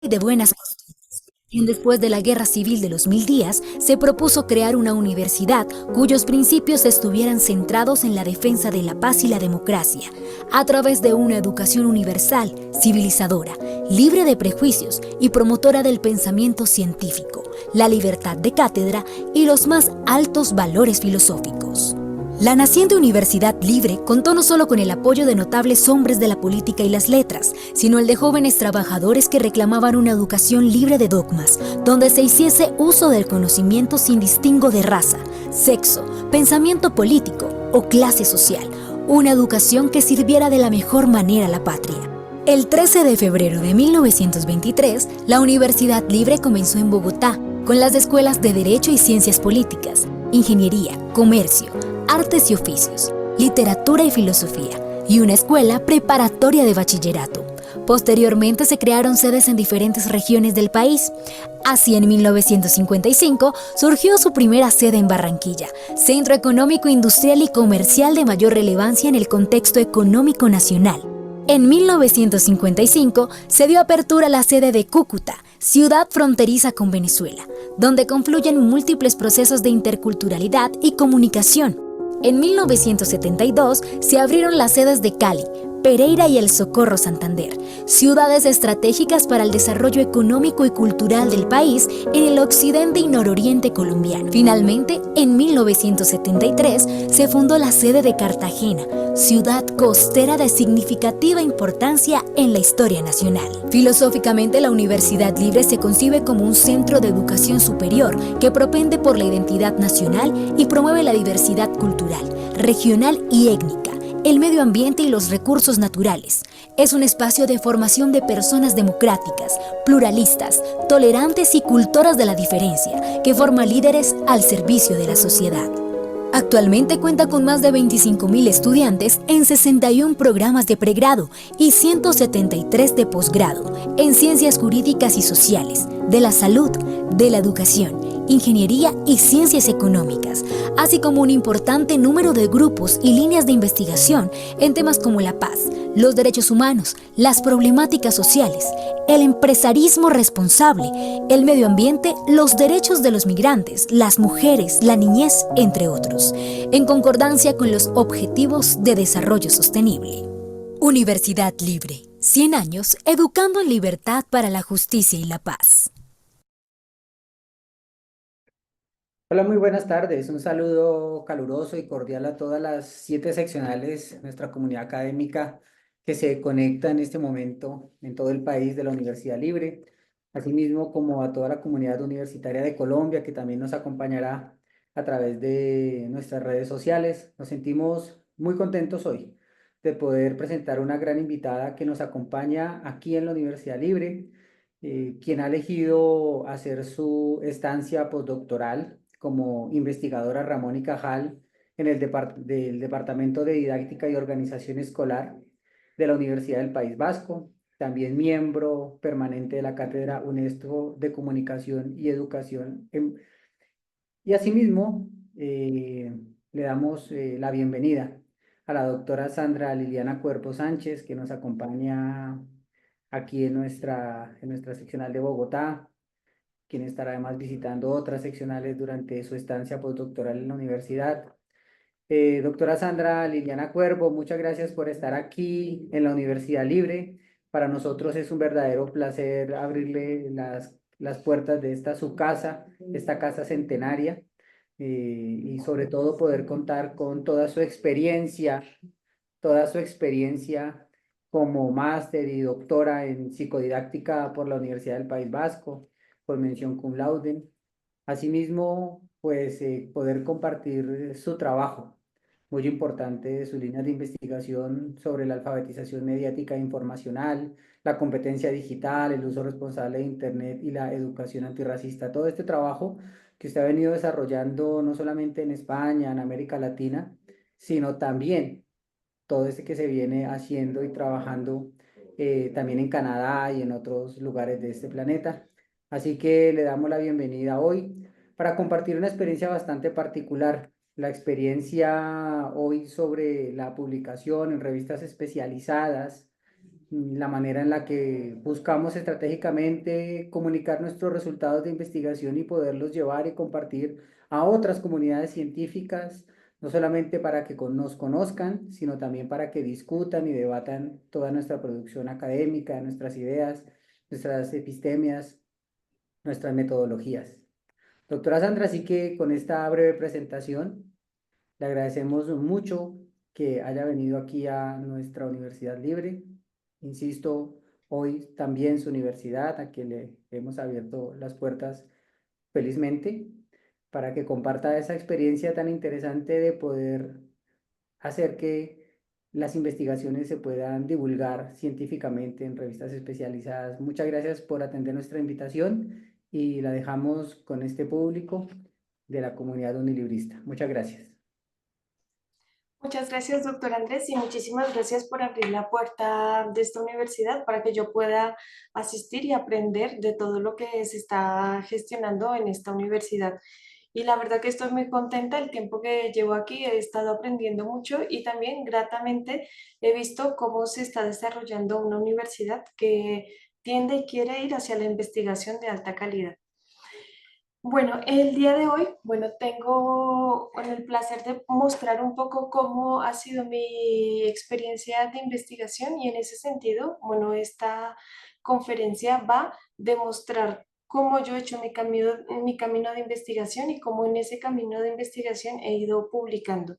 de buenas costumbres. Después de la Guerra Civil de los Mil Días, se propuso crear una universidad cuyos principios estuvieran centrados en la defensa de la paz y la democracia, a través de una educación universal, civilizadora, libre de prejuicios y promotora del pensamiento científico, la libertad de cátedra y los más altos valores filosóficos. La naciente Universidad Libre contó no solo con el apoyo de notables hombres de la política y las letras, sino el de jóvenes trabajadores que reclamaban una educación libre de dogmas, donde se hiciese uso del conocimiento sin distingo de raza, sexo, pensamiento político o clase social, una educación que sirviera de la mejor manera a la patria. El 13 de febrero de 1923, la Universidad Libre comenzó en Bogotá, con las escuelas de Derecho y Ciencias Políticas, Ingeniería, Comercio, Artes y Oficios, Literatura y Filosofía, y una escuela preparatoria de bachillerato. Posteriormente se crearon sedes en diferentes regiones del país. Así, en 1955 surgió su primera sede en Barranquilla, centro económico, industrial y comercial de mayor relevancia en el contexto económico nacional. En 1955 se dio apertura a la sede de Cúcuta, ciudad fronteriza con Venezuela, donde confluyen múltiples procesos de interculturalidad y comunicación. En 1972 se abrieron las sedes de Cali, Pereira y El Socorro, Santander, ciudades estratégicas para el desarrollo económico y cultural del país en el occidente y nororiente colombiano. Finalmente, en 1973 se fundó la sede de Cartagena, ciudad costera de significativa importancia en la historia nacional. Filosóficamente, la Universidad Libre se concibe como un centro de educación superior que propende por la identidad nacional y promueve la diversidad cultural, regional y étnica, el medio ambiente y los recursos naturales. Es un espacio de formación de personas democráticas, pluralistas, tolerantes y cultoras de la diferencia, que forma líderes al servicio de la sociedad. Actualmente cuenta con más de 25.000 estudiantes en 61 programas de pregrado y 173 de posgrado en ciencias jurídicas y sociales, de la salud, de la educación, ingeniería y ciencias económicas, así como un importante número de grupos y líneas de investigación en temas como la paz, los derechos humanos, las problemáticas sociales, el empresarismo responsable, el medio ambiente, los derechos de los migrantes, las mujeres, la niñez, entre otros, en concordancia con los Objetivos de Desarrollo Sostenible. Universidad Libre, 100 años educando en libertad para la justicia y la paz. Hola, muy buenas tardes. Un saludo caluroso y cordial a todas las 7 seccionales de nuestra comunidad académica que se conecta en este momento en todo el país de la Universidad Libre, asimismo como a toda la comunidad universitaria de Colombia que también nos acompañará a través de nuestras redes sociales. Nos sentimos muy contentos hoy de poder presentar una gran invitada que nos acompaña aquí en la Universidad Libre, quien ha elegido hacer su estancia postdoctoral como investigadora Ramón y Cajal en el del Departamento de Didáctica y Organización Escolar de la Universidad del País Vasco, también miembro permanente de la Cátedra UNESCO de Comunicación y Educación. Y asimismo, le damos la bienvenida a la doctora Sandra Liliana Cuerpo Sánchez, que nos acompaña aquí en nuestra seccional de Bogotá, quien estará además visitando otras seccionales durante su estancia postdoctoral en la universidad. Doctora Sandra Liliana Cuervo, muchas gracias por estar aquí en la Universidad Libre. Para nosotros es un verdadero placer abrirle las puertas de su casa, esta casa centenaria, y sobre todo poder contar con toda su experiencia como máster y doctora en psicodidáctica por la Universidad del País Vasco, con mención cum laude. Asimismo, pues poder compartir su trabajo, muy importante, sus líneas de investigación sobre la alfabetización mediática e informacional, la competencia digital, el uso responsable de Internet y la educación antirracista. Todo este trabajo que usted ha venido desarrollando no solamente en España, en América Latina, sino también todo este que se viene haciendo y trabajando también en Canadá y en otros lugares de este planeta. Así que le damos la bienvenida hoy para compartir una experiencia bastante particular, la experiencia hoy sobre la publicación en revistas especializadas la manera en la que buscamos estratégicamente comunicar nuestros resultados de investigación y poderlos llevar y compartir a otras comunidades científicas, no solamente para que nos conozcan, sino también para que discutan y debatan toda nuestra producción académica, nuestras ideas, nuestras epistemias, nuestras metodologías. Doctora Sandra, así que con esta breve presentación, le agradecemos mucho que haya venido aquí a nuestra Universidad Libre. Insisto, hoy también su universidad, a quien le hemos abierto las puertas felizmente, para que comparta esa experiencia tan interesante de poder hacer que las investigaciones se puedan divulgar científicamente en revistas especializadas. Muchas gracias por atender nuestra invitación y la dejamos con este público de la comunidad unilibrista. Muchas gracias. Muchas gracias, doctor Andrés, y muchísimas gracias por abrir la puerta de esta universidad para que yo pueda asistir y aprender de todo lo que se está gestionando en esta universidad. Y la verdad que estoy muy contenta. El tiempo que llevo aquí he estado aprendiendo mucho y también gratamente he visto cómo se está desarrollando una universidad que tiende y quiere ir hacia la investigación de alta calidad. Bueno, el día de hoy, bueno, tengo el placer de mostrar un poco cómo ha sido mi experiencia de investigación y en ese sentido, bueno, esta conferencia va a demostrar cómo yo he hecho mi camino de investigación y cómo en ese camino de investigación he ido publicando.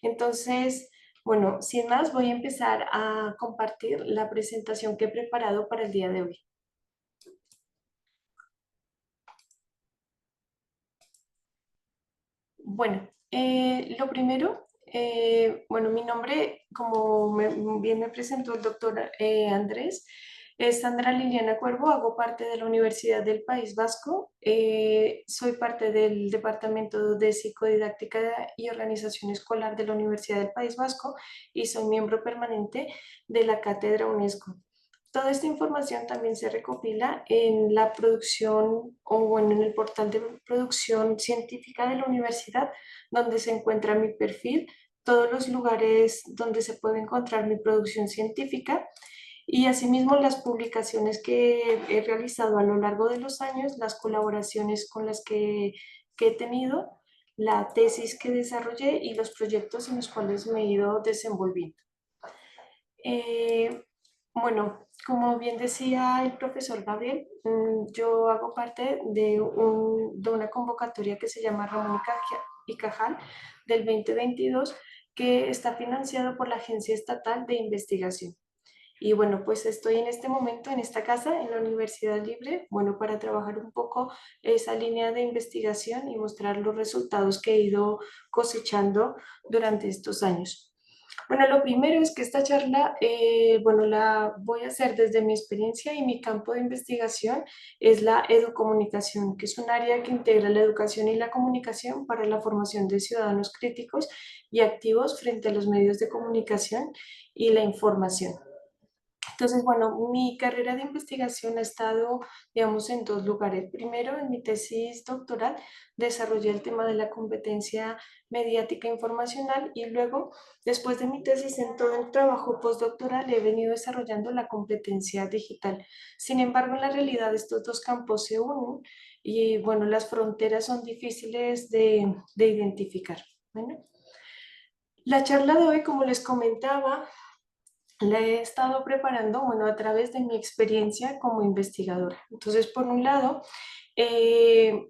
Entonces, bueno, sin más, voy a empezar a compartir la presentación que he preparado para el día de hoy. Bueno, lo primero, bueno, mi nombre, como bien me presentó el doctor Andrés, es Sandra Liliana Cuervo, hago parte de la Universidad del País Vasco, soy parte del Departamento de Psicodidáctica y Organización Escolar de la Universidad del País Vasco y soy miembro permanente de la Cátedra UNESCO. Toda esta información también se recopila en la producción o bueno, en el portal de producción científica de la universidad, donde se encuentra mi perfil, todos los lugares donde se puede encontrar mi producción científica y asimismo las publicaciones que he realizado a lo largo de los años, las colaboraciones con las que he tenido, la tesis que desarrollé y los proyectos en los cuales me he ido desenvolviendo. Eh, bueno, como bien decía el profesor Gabriel, yo hago parte de una convocatoria que se llama Ramón y Cajal del 2022, que está financiado por la Agencia Estatal de Investigación. Y bueno, pues estoy en este momento en esta casa, en la Universidad Libre, bueno, para trabajar un poco esa línea de investigación y mostrar los resultados que he ido cosechando durante estos años. Bueno, lo primero es que esta charla, bueno, la voy a hacer desde mi experiencia y mi campo de investigación es la educomunicación, que es un área que integra la educación y la comunicación para la formación de ciudadanos críticos y activos frente a los medios de comunicación y la información. Entonces, bueno, mi carrera de investigación ha estado, digamos, en dos lugares. Primero, en mi tesis doctoral, desarrollé el tema de la competencia mediática informacional y luego, después de mi tesis, en todo el trabajo postdoctoral he venido desarrollando la competencia digital. Sin embargo, en la realidad estos dos campos se unen y, bueno, las fronteras son difíciles de identificar. Bueno, la charla de hoy, como les comentaba, la he estado preparando, bueno, a través de mi experiencia como investigadora. Entonces, por un lado, he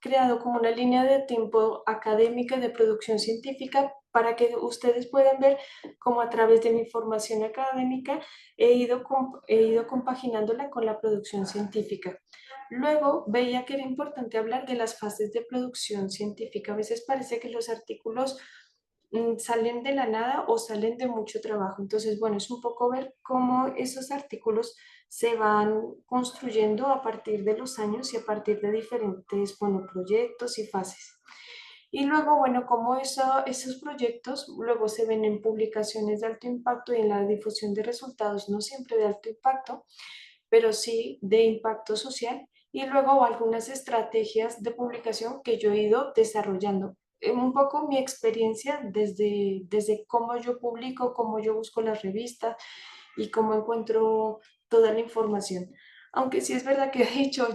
creado como una línea de tiempo académica de producción científica para que ustedes puedan ver cómo a través de mi formación académica he ido compaginándola con la producción científica. Luego veía que era importante hablar de las fases de producción científica. A veces parece que los artículos salen de la nada o salen de mucho trabajo. Entonces, bueno, es un poco ver cómo esos artículos se van construyendo a partir de los años y a partir de diferentes, bueno, proyectos y fases. Y luego, bueno, cómo esos proyectos luego se ven en publicaciones de alto impacto y en la difusión de resultados, no siempre de alto impacto, pero sí de impacto social. Y luego algunas estrategias de publicación que yo he ido desarrollando un poco mi experiencia desde cómo yo publico, cómo yo busco las revistas y cómo encuentro toda la información. Aunque sí es verdad que he dicho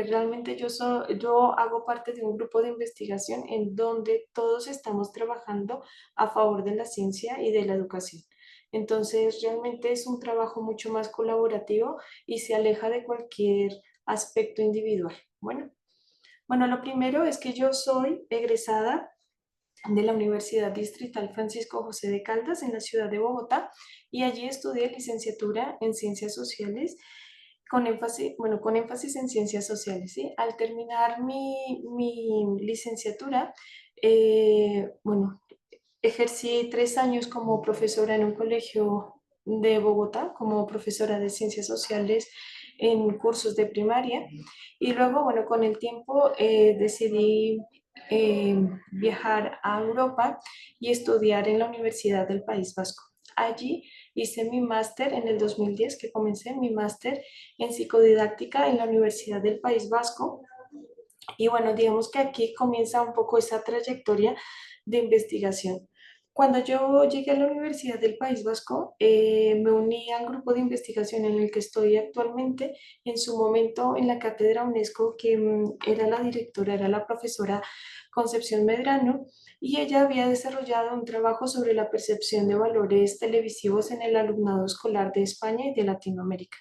realmente yo hago parte de un grupo de investigación en donde todos estamos trabajando a favor de la ciencia y de la educación. Entonces, realmente es un trabajo mucho más colaborativo y se aleja de cualquier aspecto individual. Bueno, lo primero es que yo soy egresada de la Universidad Distrital Francisco José de Caldas en la ciudad de Bogotá y allí estudié licenciatura en Ciencias Sociales con énfasis en Ciencias Sociales, ¿sí? Al terminar mi licenciatura, bueno, ejercí 3 años como profesora en un colegio de Bogotá, como profesora de Ciencias Sociales en cursos de primaria y luego, bueno, con el tiempo decidí viajar a Europa y estudiar en la Universidad del País Vasco. Allí hice mi máster en el 2010, que comencé mi máster en psicodidáctica en la Universidad del País Vasco. Y bueno, digamos que aquí comienza un poco esa trayectoria de investigación. Cuando yo llegué a la Universidad del País Vasco, me uní al grupo de investigación en el que estoy actualmente. En su momento, en la cátedra UNESCO, que era la directora, era la profesora Concepción Medrano, y ella había desarrollado un trabajo sobre la percepción de valores televisivos en el alumnado escolar de España y de Latinoamérica.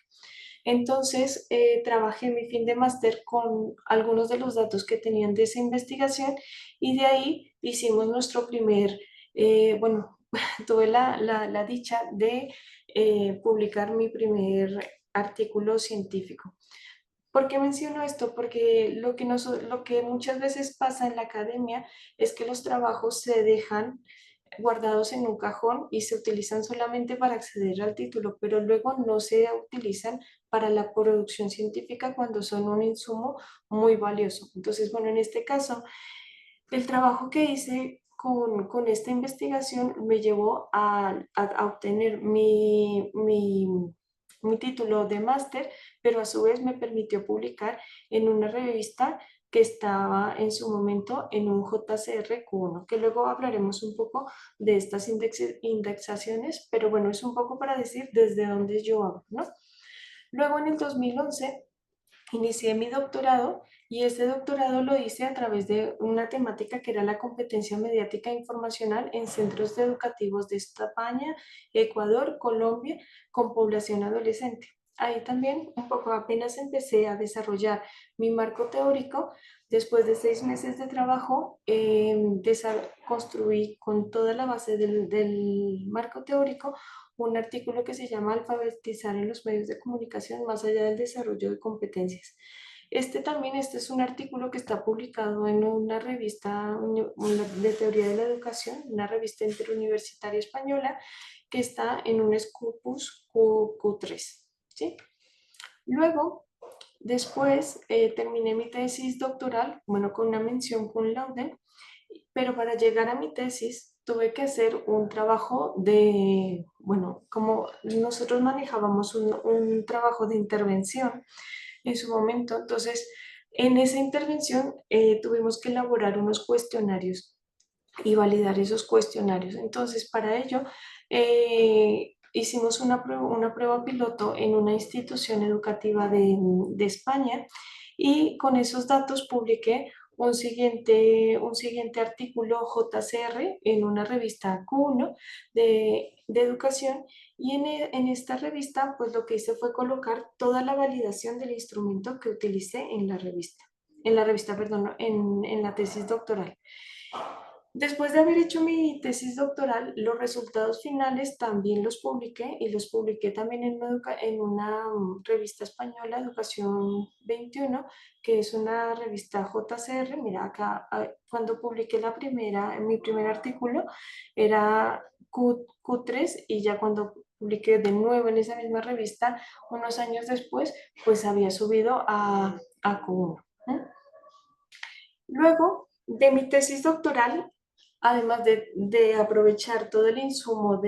Entonces, trabajé mi fin de máster con algunos de los datos que tenían de esa investigación y de ahí hicimos nuestro bueno, tuve la dicha de publicar mi primer artículo científico. ¿Por qué menciono esto? Porque lo que muchas veces pasa en la academia es que los trabajos se dejan guardados en un cajón y se utilizan solamente para acceder al título, pero luego no se utilizan para la producción científica cuando son un insumo muy valioso. Entonces, bueno, en este caso, el trabajo que hice con esta investigación me llevó a obtener mi título de máster, pero a su vez me permitió publicar en una revista que estaba en su momento en un JCR Q1, que luego hablaremos un poco de estas indexaciones, pero bueno, es un poco para decir desde dónde yo hablo, ¿no? Luego en el 2011 inicié mi doctorado y este doctorado lo hice a través de una temática que era la competencia mediática informacional en centros educativos de España, Ecuador, Colombia, con población adolescente. Ahí también un poco apenas empecé a desarrollar mi marco teórico. Después de 6 meses de trabajo, construí con toda la base del marco teórico un artículo que se llama Alfabetizar en los medios de comunicación más allá del desarrollo de competencias. Este es un artículo que está publicado en una revista de teoría de la educación, una revista interuniversitaria española que está en un Scopus Q3. ¿Sí? Luego, después terminé mi tesis doctoral, bueno, con una mención cum laude, pero para llegar a mi tesis tuve que hacer un trabajo bueno, como nosotros manejábamos un trabajo de intervención en su momento, entonces en esa intervención tuvimos que elaborar unos cuestionarios y validar esos cuestionarios. Entonces, para ello, hicimos una prueba piloto en una institución educativa de España y con esos datos publiqué un siguiente artículo JCR en una revista Q1 de educación y en esta revista pues lo que hice fue colocar toda la validación del instrumento que utilicé perdón, en la tesis doctoral. Después de haber hecho mi tesis doctoral, los resultados finales también los publiqué y los publiqué también en una revista española, Educación 21, que es una revista JCR. Mira, acá cuando publiqué mi primer artículo era Q3 y ya cuando publiqué de nuevo en esa misma revista, unos años después, pues había subido a Q1. Luego de mi tesis doctoral, además de aprovechar todo el insumo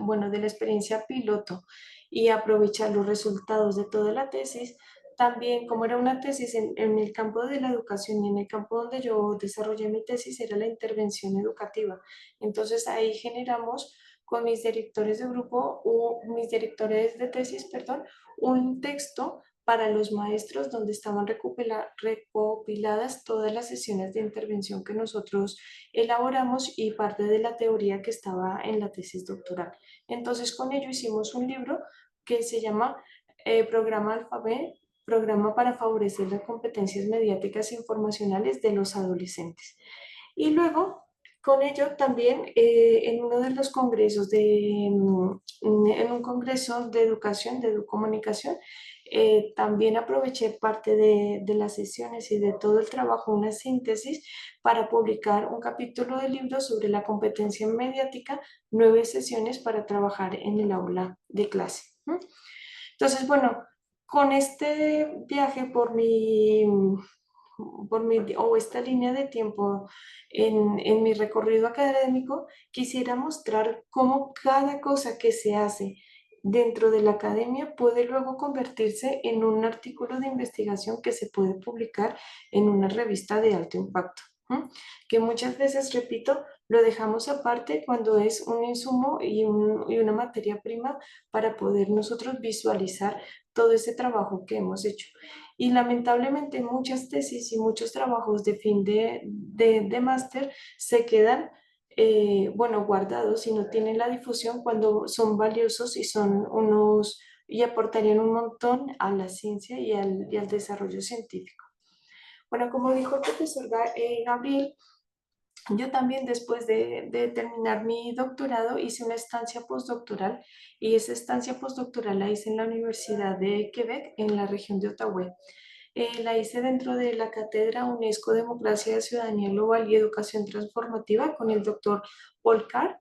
bueno, de la experiencia piloto y aprovechar los resultados de toda la tesis, también como era una tesis en el campo de la educación y en el campo donde yo desarrollé mi tesis era la intervención educativa. Entonces ahí generamos con mis directores de grupo o mis directores de tesis, perdón, un texto para los maestros donde estaban recopiladas todas las sesiones de intervención que nosotros elaboramos y parte de la teoría que estaba en la tesis doctoral. Entonces con ello hicimos un libro que se llama Programa Alfabet, Programa para favorecer las competencias mediáticas e informacionales de los adolescentes. Y luego, con ello también en uno de los congresos en un congreso de educación, de comunicación, también aproveché parte de las sesiones y de todo el trabajo, una síntesis para publicar un capítulo del libro sobre la competencia mediática, 9 sesiones para trabajar en el aula de clase. Entonces, bueno, con este viaje o esta línea de tiempo en mi recorrido académico, quisiera mostrar cómo cada cosa que se hace dentro de la academia puede luego convertirse en un artículo de investigación que se puede publicar en una revista de alto impacto, que muchas veces, repito, lo dejamos aparte cuando es un insumo y una materia prima para poder nosotros visualizar todo ese trabajo que hemos hecho. Y lamentablemente muchas tesis y muchos trabajos de fin de máster se quedan, bueno, guardados y no tienen la difusión cuando son valiosos y son unos, y aportarían un montón a la ciencia y al desarrollo científico. Bueno, como dijo el profesor Gabriel, yo también después de terminar mi doctorado hice una estancia postdoctoral y esa estancia postdoctoral la hice en la Universidad de Quebec, en la región de Ottawa. La hice dentro de la cátedra UNESCO Democracia, Ciudadanía Global y Educación Transformativa con el doctor Paul Carr.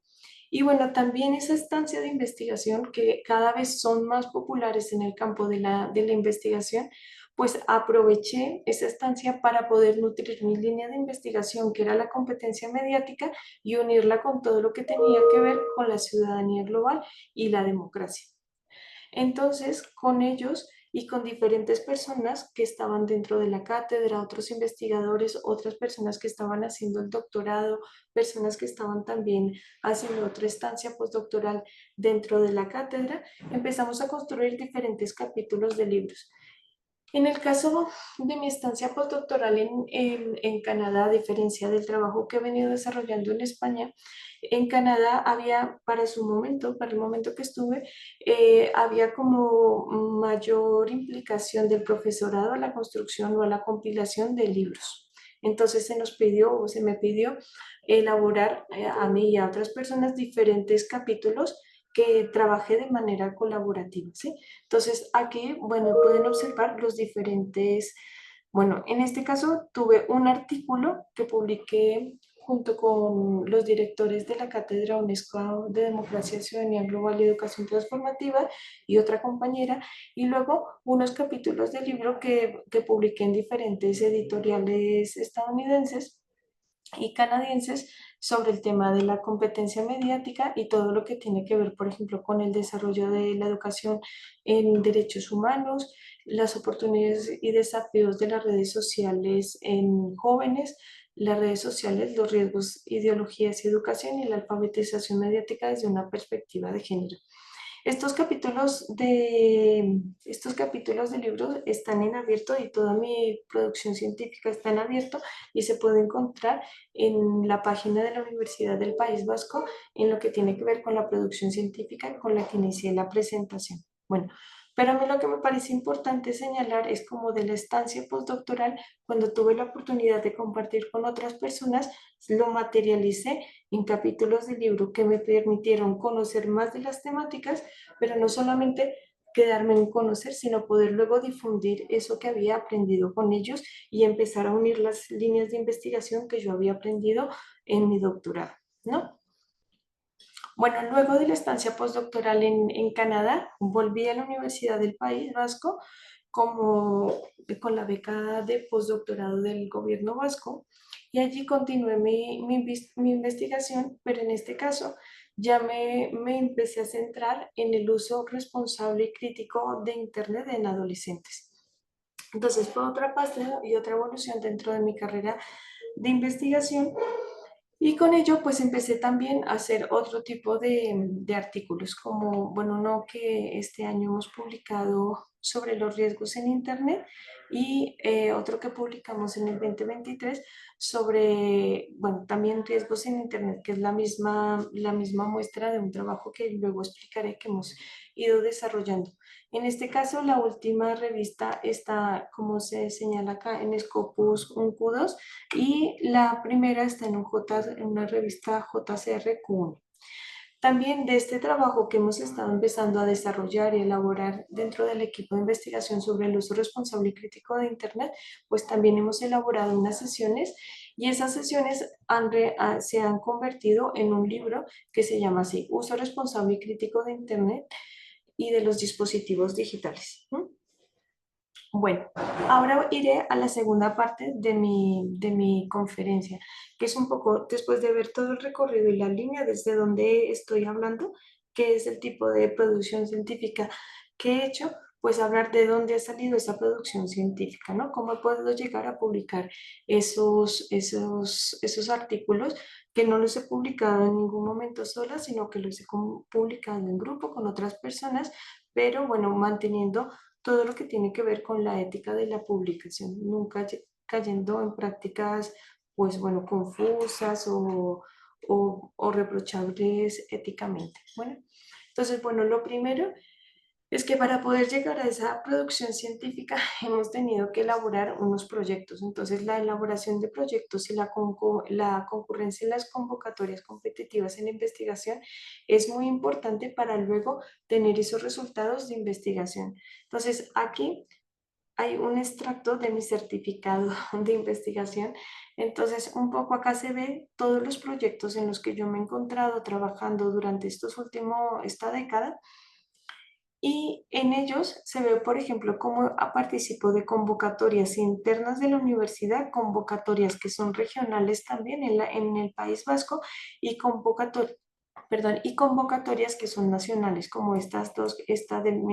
Y bueno, también esa estancia de investigación que cada vez son más populares en el campo de la investigación, pues aproveché esa estancia para poder nutrir mi línea de investigación, que era la competencia mediática, y unirla con todo lo que tenía que ver con la ciudadanía global y la democracia. Entonces, con ellos y con diferentes personas que estaban dentro de la cátedra, otros investigadores, otras personas que estaban haciendo el doctorado, personas que estaban también haciendo otra estancia postdoctoral dentro de la cátedra, empezamos a construir diferentes capítulos de libros. En el caso de mi estancia postdoctoral en Canadá, a diferencia del trabajo que he venido desarrollando en España, en Canadá había, para su momento, para el momento que estuve, había como mayor implicación del profesorado a la construcción o a la compilación de libros. Entonces se me pidió elaborar a mí y a otras personas diferentes capítulos que trabajé de manera colaborativa, ¿sí? Entonces aquí, bueno, pueden observar los diferentes, bueno, en este caso tuve un artículo que publiqué junto con los directores de la Cátedra UNESCO de Democracia, Ciudadanía Global y Educación Transformativa y otra compañera, y luego unos capítulos del libro que publiqué en diferentes editoriales estadounidenses y canadienses sobre el tema de la competencia mediática y todo lo que tiene que ver, por ejemplo, con el desarrollo de la educación en derechos humanos, las oportunidades y desafíos de las redes sociales en jóvenes, las redes sociales, los riesgos, ideologías y educación y la alfabetización mediática desde una perspectiva de género. Estos capítulos de libros están en abierto y toda mi producción científica está en abierto y se puede encontrar en la página de la Universidad del País Vasco en lo que tiene que ver con la producción científica con la que inicié la presentación. Bueno, pero a mí lo que me parece importante señalar es como de la estancia postdoctoral, cuando tuve la oportunidad de compartir con otras personas, lo materialicé en capítulos del libro que me permitieron conocer más de las temáticas, pero no solamente quedarme en conocer, sino poder luego difundir eso que había aprendido con ellos y empezar a unir las líneas de investigación que yo había aprendido en mi doctorado, ¿no? Bueno, luego de la estancia postdoctoral en Canadá, volví a la Universidad del País Vasco con la beca de postdoctorado del gobierno vasco y allí continué mi investigación, pero en este caso ya me empecé a centrar en el uso responsable y crítico de Internet en adolescentes. Entonces fue otra parte y otra evolución dentro de mi carrera de investigación. Y con ello pues empecé también a hacer otro tipo de artículos, como, bueno, uno que este año hemos publicado sobre los riesgos en Internet y otro que publicamos en el 2023 sobre, bueno, también riesgos en Internet, que es la misma muestra de un trabajo que luego explicaré que hemos ido desarrollando. En este caso, la última revista está, como se señala acá, en Scopus un Q2 y la primera está en una revista JCR-Q1. También de este trabajo que hemos estado empezando a desarrollar y elaborar dentro del equipo de investigación sobre el uso responsable y crítico de Internet, pues también hemos elaborado unas sesiones y esas sesiones se han convertido en un libro que se llama así, Uso responsable y crítico de Internet y de los dispositivos digitales. Bueno, ahora iré a la segunda parte de mi conferencia, que es un poco después de ver todo el recorrido y la línea desde donde estoy hablando, que es el tipo de producción científica que he hecho, pues hablar de dónde ha salido esa producción científica, ¿no? Cómo he podido llegar a publicar esos artículos que no los he publicado en ningún momento sola, sino que los he publicado en grupo con otras personas, pero bueno, manteniendo todo lo que tiene que ver con la ética de la publicación, nunca cayendo en prácticas, pues bueno, confusas o reprochables éticamente. Bueno, entonces, bueno, lo primero es que para poder llegar a esa producción científica hemos tenido que elaborar unos proyectos. Entonces, la elaboración de proyectos y la concurrencia en las convocatorias competitivas en la investigación es muy importante para luego tener esos resultados de investigación. Entonces, aquí hay un extracto de mi certificado de investigación. Entonces, un poco acá se ve todos los proyectos en los que yo me he encontrado trabajando durante esta década y en ellos se ve, por ejemplo, cómo participo de convocatorias internas de la universidad, convocatorias que son regionales también en el País Vasco y y convocatorias que son nacionales, como estas dos, esta del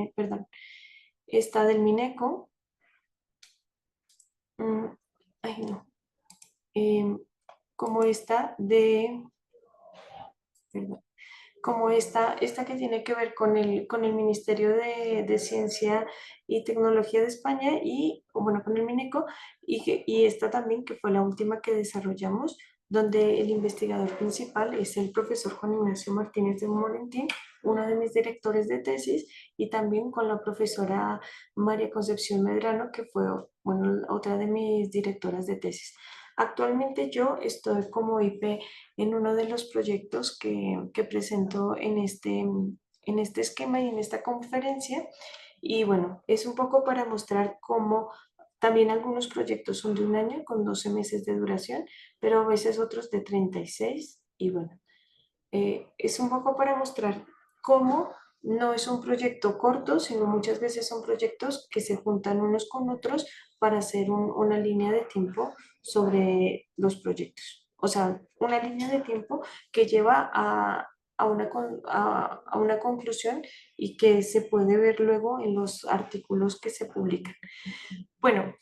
Mineco, mm, ay no, em, como esta perdón, como esta que tiene que ver con el Ministerio de Ciencia y Tecnología de España y, bueno, con el MINECO, y esta también que fue la última que desarrollamos, donde el investigador principal es el profesor Juan Ignacio Martínez de Morentín, uno de mis directores de tesis, y también con la profesora María Concepción Medrano, que fue, bueno, otra de mis directoras de tesis. Actualmente yo estoy como IP en uno de los proyectos que presento en este esquema y en esta conferencia. Y bueno, es un poco para mostrar cómo también algunos proyectos son de un año con 12 meses de duración, pero a veces otros de 36. Y bueno, es un poco para mostrar cómo no es un proyecto corto, sino muchas veces son proyectos que se juntan unos con otros para hacer una línea de tiempo sobre los proyectos. O sea, una línea de tiempo que lleva a una conclusión y que se puede ver luego en los artículos que se publican. Bueno,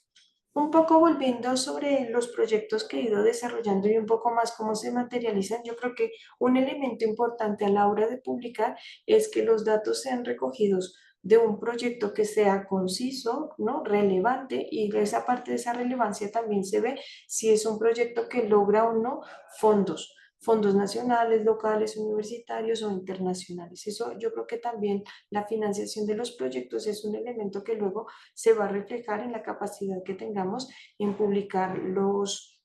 un poco volviendo sobre los proyectos que he ido desarrollando y un poco más cómo se materializan, yo creo que un elemento importante a la hora de publicar es que los datos sean recogidos de un proyecto que sea conciso, ¿no? Relevante, y de esa parte de esa relevancia también se ve si es un proyecto que logra o no fondos nacionales, locales, universitarios o internacionales. Eso yo creo que también la financiación de los proyectos es un elemento que luego se va a reflejar en la capacidad que tengamos en publicar los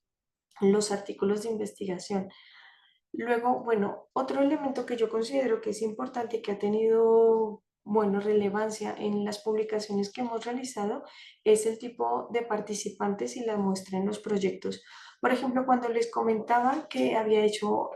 artículos de investigación. Luego, bueno, otro elemento que yo considero que es importante y que ha tenido, bueno, relevancia en las publicaciones que hemos realizado es el tipo de participantes y la muestra en los proyectos. Por ejemplo, cuando les comentaba que había hecho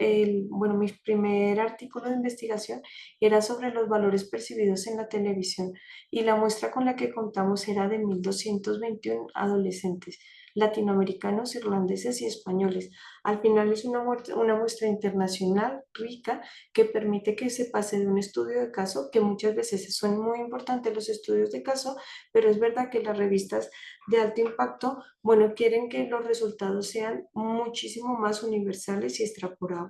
bueno, mi primer artículo de investigación era sobre los valores percibidos en la televisión y la muestra con la que contamos era de 1.221 adolescentes. latinoamericanos, irlandeses y españoles. Al final es una muestra internacional rica que permite que se pase de un estudio de caso, que muchas veces son muy importantes los estudios de caso, pero es verdad que las revistas de alto impacto, bueno, quieren que los resultados sean muchísimo más universales y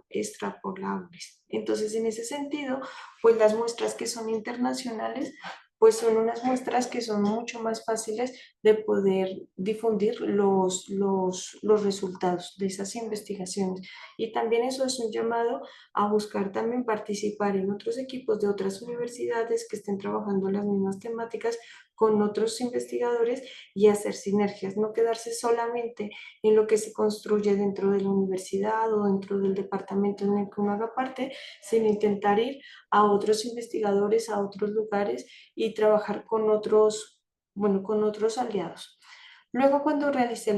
extrapolables. Entonces, en ese sentido, pues las muestras que son internacionales, pues son unas muestras que son mucho más fáciles de poder difundir los resultados de esas investigaciones. Y también eso es un llamado a buscar también participar en otros equipos de otras universidades que estén trabajando las mismas temáticas con otros investigadores y hacer sinergias, no quedarse solamente en lo que se construye dentro de la universidad o dentro del departamento en el que uno haga parte, sino intentar ir a otros investigadores, a otros lugares y trabajar con otros, bueno, con otros aliados. Luego, cuando realicé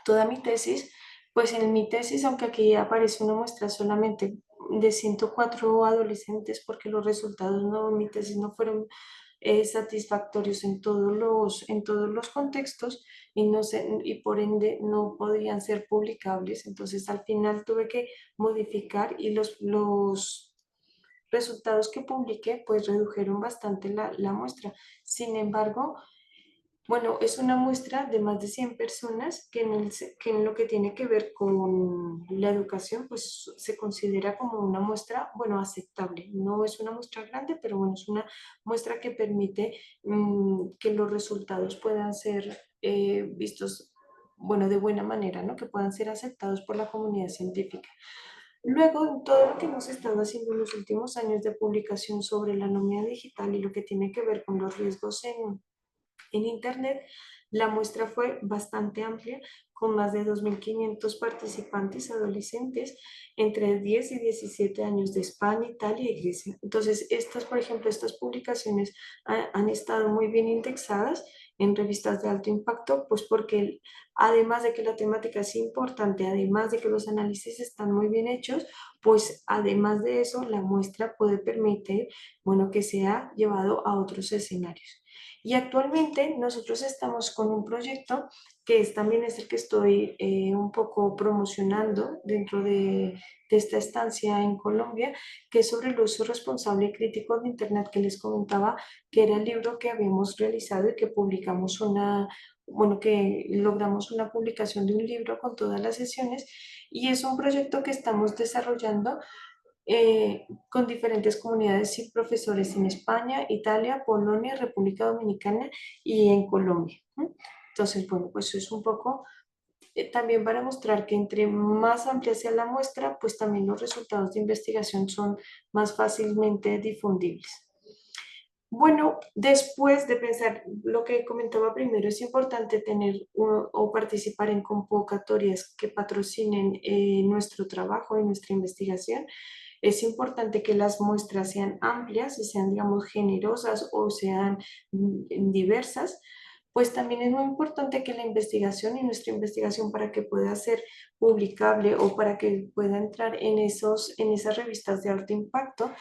toda mi tesis, pues en mi tesis, aunque aquí aparece una muestra solamente de 104 adolescentes, porque los resultados no, en mi tesis no fueron satisfactorios en todos los contextos y, no se, y por ende no podían ser publicables. Entonces al final tuve que modificar y los resultados que publiqué pues redujeron bastante la muestra. Sin embargo, bueno, es una muestra de más de 100 personas que en lo que tiene que ver con la educación, pues se considera como una muestra, bueno, aceptable. No es una muestra grande, pero bueno, es una muestra que permite que los resultados puedan ser vistos, bueno, de buena manera, ¿no? Que puedan ser aceptados por la comunidad científica. Luego, todo lo que hemos estado haciendo en los últimos años de publicación sobre la anomía digital y lo que tiene que ver con los riesgos en Internet, la muestra fue bastante amplia, con más de 2.500 participantes adolescentes entre 10 y 17 años de España, Italia y Grecia. Entonces, estas, por ejemplo, estas publicaciones han estado muy bien indexadas en revistas de alto impacto, pues porque además de que la temática es importante, además de que los análisis están muy bien hechos, pues además de eso, la muestra puede permitir, bueno, que sea llevado a otros escenarios. Y actualmente nosotros estamos con un proyecto que también es el que estoy un poco promocionando dentro de esta estancia en Colombia, que es sobre el uso responsable y crítico de Internet que les comentaba, que era el libro que habíamos realizado y que publicamos bueno, que logramos una publicación de un libro con todas las sesiones y es un proyecto que estamos desarrollando con diferentes comunidades y profesores en España, Italia, Polonia, República Dominicana y en Colombia. Entonces, bueno, pues es un poco también para mostrar que entre más amplia sea la muestra, pues también los resultados de investigación son más fácilmente difundibles. Bueno, después de pensar lo que comentaba primero, es importante tener o participar en convocatorias que patrocinen nuestro trabajo y nuestra investigación. Es importante que las muestras sean amplias y sean, digamos, generosas o sean diversas, pues también es muy importante que la investigación y nuestra investigación para que pueda ser publicable o para que pueda entrar en esas revistas de alto impacto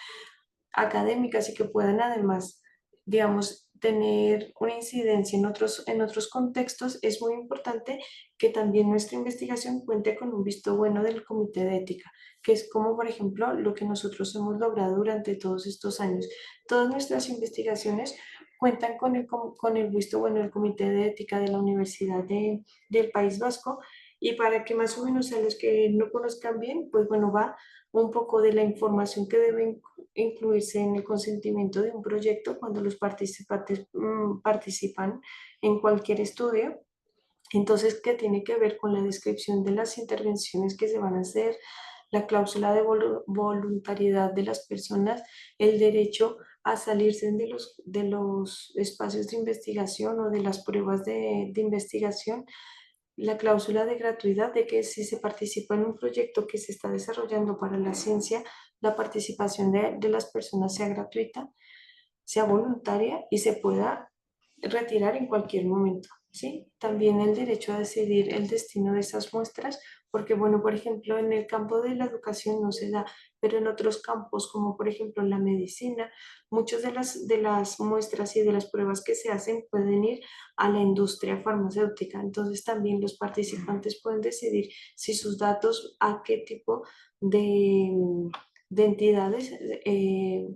académicas y que puedan además, digamos, tener una incidencia en otros contextos, es muy importante que también nuestra investigación cuente con un visto bueno del Comité de Ética, que es como, por ejemplo, lo que nosotros hemos logrado durante todos estos años. Todas nuestras investigaciones cuentan con el visto bueno del Comité de Ética de la Universidad del País Vasco y para que más o menos a los que no conozcan bien, pues bueno, va un poco de la información que deben incluirse en el consentimiento de un proyecto cuando los participantes participan en cualquier estudio. Entonces, ¿qué tiene que ver con la descripción de las intervenciones que se van a hacer, la cláusula de voluntariedad de las personas, el derecho a salirse de los espacios de investigación o de las pruebas de investigación, la cláusula de gratuidad de que si se participa en un proyecto que se está desarrollando para la ciencia, la participación de las personas sea gratuita, sea voluntaria y se pueda retirar en cualquier momento. ¿Sí? También el derecho a decidir el destino de esas muestras porque bueno, por ejemplo, en el campo de la educación no se da, pero en otros campos, como por ejemplo la medicina, muchas de las muestras y de las pruebas que se hacen pueden ir a la industria farmacéutica. Entonces también los participantes pueden decidir si sus datos a qué tipo de entidades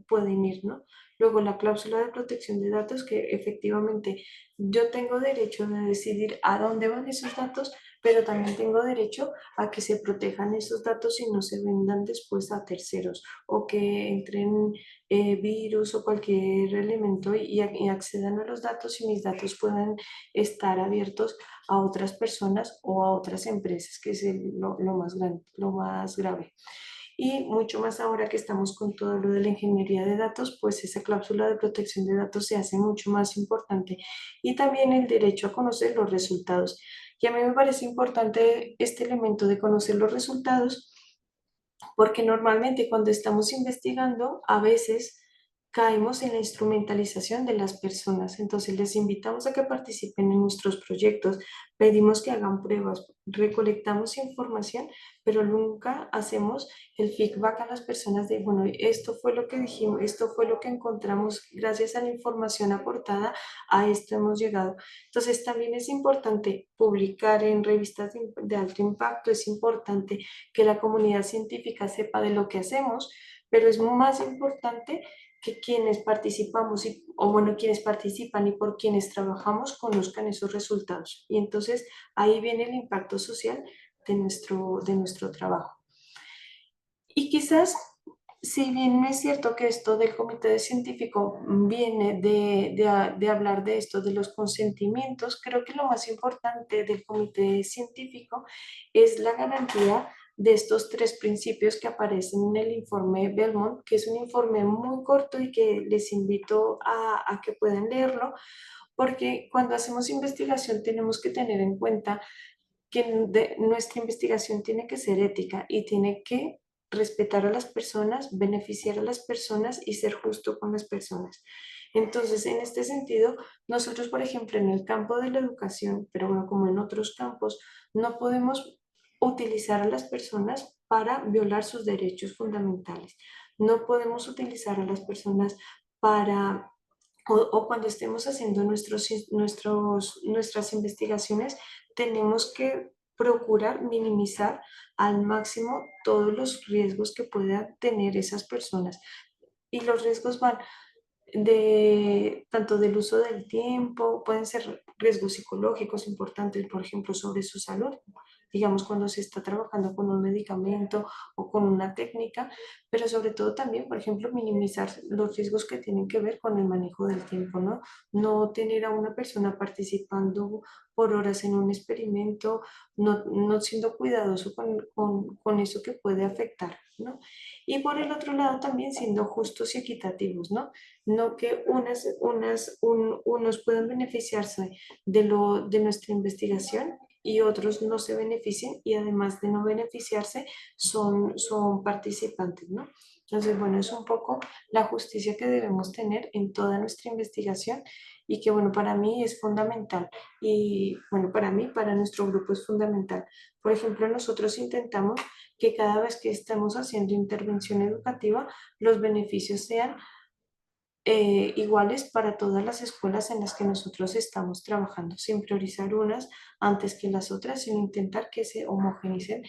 pueden ir, ¿no? Luego la cláusula de protección de datos, que efectivamente yo tengo derecho de decidir a dónde van esos datos, pero también tengo derecho a que se protejan esos datos y no se vendan después a terceros o que entren virus o cualquier elemento y accedan a los datos y mis datos puedan estar abiertos a otras personas o a otras empresas, que es lo más grande, lo más grave. Y mucho más ahora que estamos con todo lo de la ingeniería de datos, pues esa cláusula de protección de datos se hace mucho más importante. Y también el derecho a conocer los resultados. Y a mí me parece importante este elemento de conocer los resultados porque normalmente cuando estamos investigando, a veces caemos en la instrumentalización de las personas. Entonces les invitamos a que participen en nuestros proyectos, pedimos que hagan pruebas, recolectamos información, pero nunca hacemos el feedback a las personas de, bueno, esto fue lo que dijimos, esto fue lo que encontramos, gracias a la información aportada, a esto hemos llegado. Entonces también es importante publicar en revistas de alto impacto, es importante que la comunidad científica sepa de lo que hacemos, pero es más importante que quienes participamos o bueno, quienes participan y por quienes trabajamos conozcan esos resultados. Y entonces ahí viene el impacto social de nuestro trabajo. Y quizás, si bien es cierto que esto del comité de científico viene de hablar de esto, de los consentimientos, creo que lo más importante del comité científico es la garantía de estos tres principios que aparecen en el informe Belmont, que es un informe muy corto y que les invito a que puedan leerlo, porque cuando hacemos investigación tenemos que tener en cuenta que nuestra investigación tiene que ser ética y tiene que respetar a las personas, beneficiar a las personas y ser justo con las personas. Entonces, en este sentido, nosotros, por ejemplo, en el campo de la educación, pero bueno, como en otros campos, no podemos utilizar a las personas para violar sus derechos fundamentales. No podemos utilizar a las personas para o cuando estemos haciendo nuestras investigaciones, tenemos que procurar minimizar al máximo todos los riesgos que puedan tener esas personas. Y los riesgos van tanto del uso del tiempo, pueden ser riesgos psicológicos importantes, por ejemplo, sobre su salud, digamos cuando se está trabajando con un medicamento o con una técnica, pero sobre todo también, por ejemplo, minimizar los riesgos que tienen que ver con el manejo del tiempo, ¿no? No tener a una persona participando por horas en un experimento, no siendo cuidadoso con eso que puede afectar, ¿no? Y por el otro lado también siendo justos y equitativos, ¿no? No que unos puedan beneficiarse de nuestra investigación y otros no se beneficien y además de no beneficiarse son participantes, ¿no? Entonces, bueno, es un poco la justicia que debemos tener en toda nuestra investigación y que, bueno, para mí es fundamental y, bueno, para mí, para nuestro grupo es fundamental. Por ejemplo, nosotros intentamos que cada vez que estamos haciendo intervención educativa, los beneficios sean iguales para todas las escuelas en las que nosotros estamos trabajando, sin priorizar unas antes que las otras, sino intentar que se homogenicen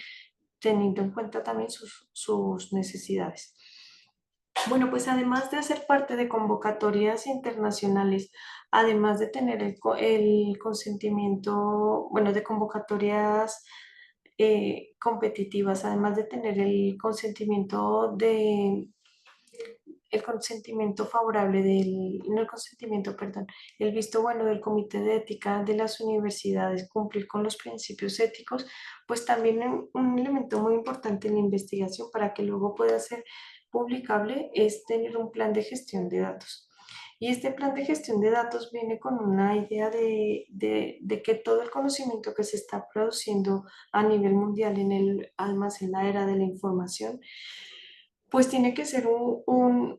teniendo en cuenta también sus necesidades. Bueno, pues además de hacer parte de convocatorias internacionales, además de tener el consentimiento, bueno, de convocatorias competitivas, además de tener el consentimiento favorable no el consentimiento, perdón, el visto bueno del Comité de Ética de las universidades, cumplir con los principios éticos, pues también un elemento muy importante en la investigación para que luego pueda ser publicable es tener un plan de gestión de datos. Y este plan de gestión de datos viene con una idea de que todo el conocimiento que se está produciendo a nivel mundial además en la era de la información, pues tiene que ser un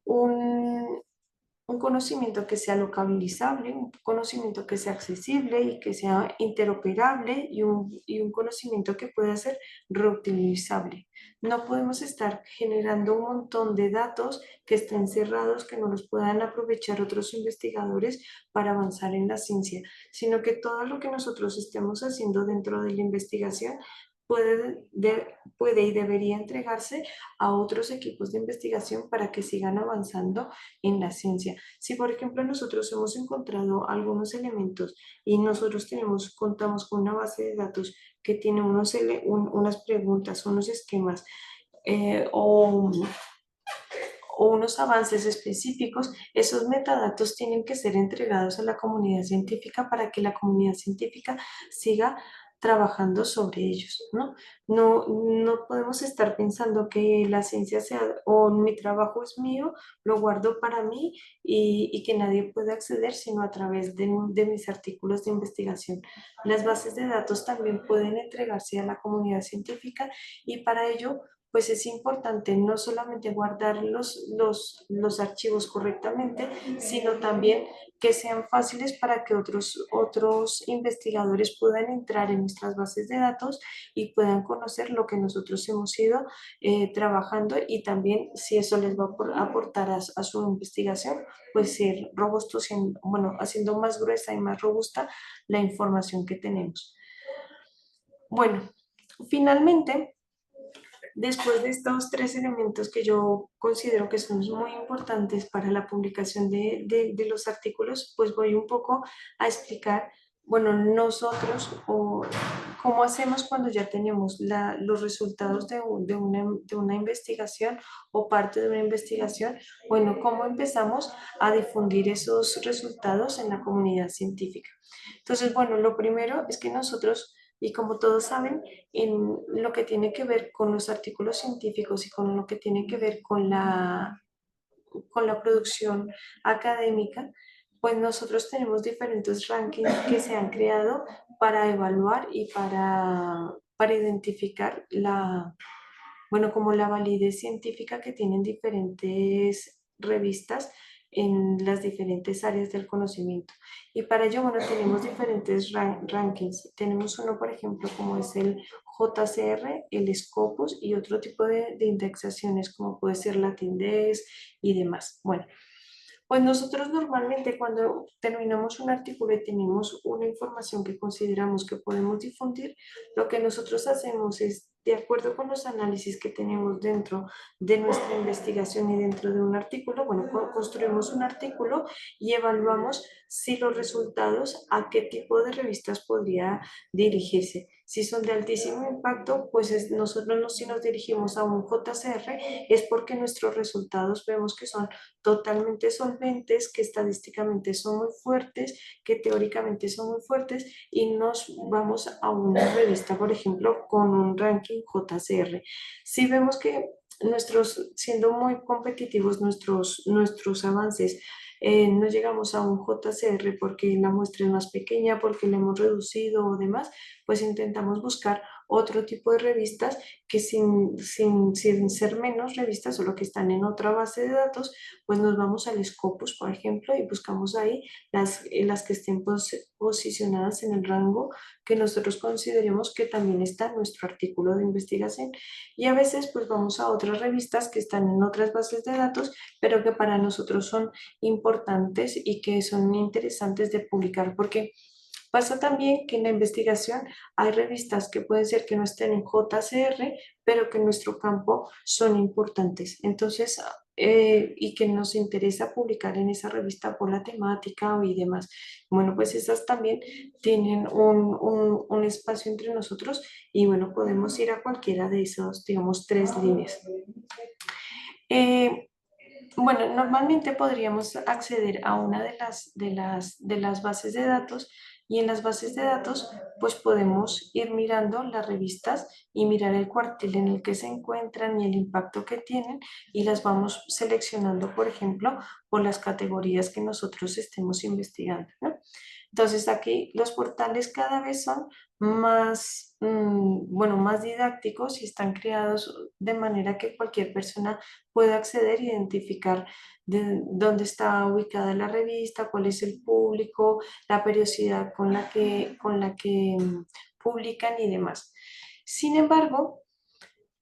un conocimiento que sea localizable, un conocimiento que sea accesible y que sea interoperable y un conocimiento que pueda ser reutilizable. No podemos estar generando un montón de datos que estén cerrados, que no los puedan aprovechar otros investigadores para avanzar en la ciencia, sino que todo lo que nosotros estemos haciendo dentro de la investigación puede y debería entregarse a otros equipos de investigación para que sigan avanzando en la ciencia. Si, por ejemplo, nosotros hemos encontrado algunos elementos y nosotros contamos con una base de datos que tiene unas preguntas, unos esquemas eh, o, o unos avances específicos, esos metadatos tienen que ser entregados a la comunidad científica para que la comunidad científica siga trabajando sobre ellos, ¿no? No podemos estar pensando que la ciencia sea, o mi trabajo es mío, lo guardo para mí y que nadie puede acceder sino a través de mis artículos de investigación. Las bases de datos también pueden entregarse a la comunidad científica y para ello pues es importante no solamente guardar los archivos correctamente, sino también que sean fáciles para que otros investigadores puedan entrar en nuestras bases de datos y puedan conocer lo que nosotros hemos ido trabajando y también si eso les va a aportar a su investigación, pues ser robustos, bueno, haciendo más gruesa y más robusta la información que tenemos. Bueno, finalmente, después de estos tres elementos que yo considero que son muy importantes para la publicación de los artículos, pues voy un poco a explicar, bueno, nosotros o cómo hacemos cuando ya tenemos los resultados de una investigación o parte de una investigación, bueno, cómo empezamos a difundir esos resultados en la comunidad científica. Entonces, bueno, lo primero es que nosotros, y como todos saben, en lo que tiene que ver con los artículos científicos y con lo que tiene que ver con la producción académica, pues nosotros tenemos diferentes rankings que se han creado para evaluar y para identificar bueno, como la validez científica que tienen diferentes revistas en las diferentes áreas del conocimiento. Y para ello, bueno, tenemos diferentes rankings. Tenemos uno, por ejemplo, como es el JCR, el Scopus y otro tipo de indexaciones como puede ser LatinDesk y demás. Bueno, pues nosotros normalmente cuando terminamos un artículo y tenemos una información que consideramos que podemos difundir, lo que nosotros hacemos es, de acuerdo con los análisis que tenemos dentro de nuestra investigación y dentro de un artículo, bueno, construimos un artículo y evaluamos si los resultados a qué tipo de revistas podría dirigirse. Si son de altísimo impacto, pues nosotros si nos dirigimos a un JCR es porque nuestros resultados vemos que son totalmente solventes, que estadísticamente son muy fuertes, que teóricamente son muy fuertes y nos vamos a una revista, por ejemplo, con un ranking JCR. Si vemos que siendo muy competitivos nuestros avances, no llegamos a un JCR porque la muestra es más pequeña, porque la hemos reducido o demás, pues intentamos buscar otro tipo de revistas que sin ser menos revistas, solo que están en otra base de datos, pues nos vamos al Scopus, por ejemplo, y buscamos ahí las que estén posicionadas en el rango que nosotros consideremos que también está en nuestro artículo de investigación. Y a veces pues vamos a otras revistas que están en otras bases de datos, pero que para nosotros son importantes y que son interesantes de publicar, porque pasa también que en la investigación hay revistas que pueden ser que no estén en JCR, pero que en nuestro campo son importantes. Entonces, y que nos interesa publicar en esa revista por la temática y demás. Bueno, pues esas también tienen un espacio entre nosotros y bueno, podemos ir a cualquiera de esos, digamos, tres líneas. Eh, bueno, normalmente podríamos acceder a una de las bases de datos y en las bases de datos pues podemos ir mirando las revistas y mirar el cuartil en el que se encuentran y el impacto que tienen y las vamos seleccionando, por ejemplo, por las categorías que nosotros estemos investigando, ¿no? Entonces aquí los portales cada vez son más, bueno, más didácticos y están creados de manera que cualquier persona pueda acceder e identificar de dónde está ubicada la revista, cuál es el público, la periodicidad con la que publican y demás. Sin embargo,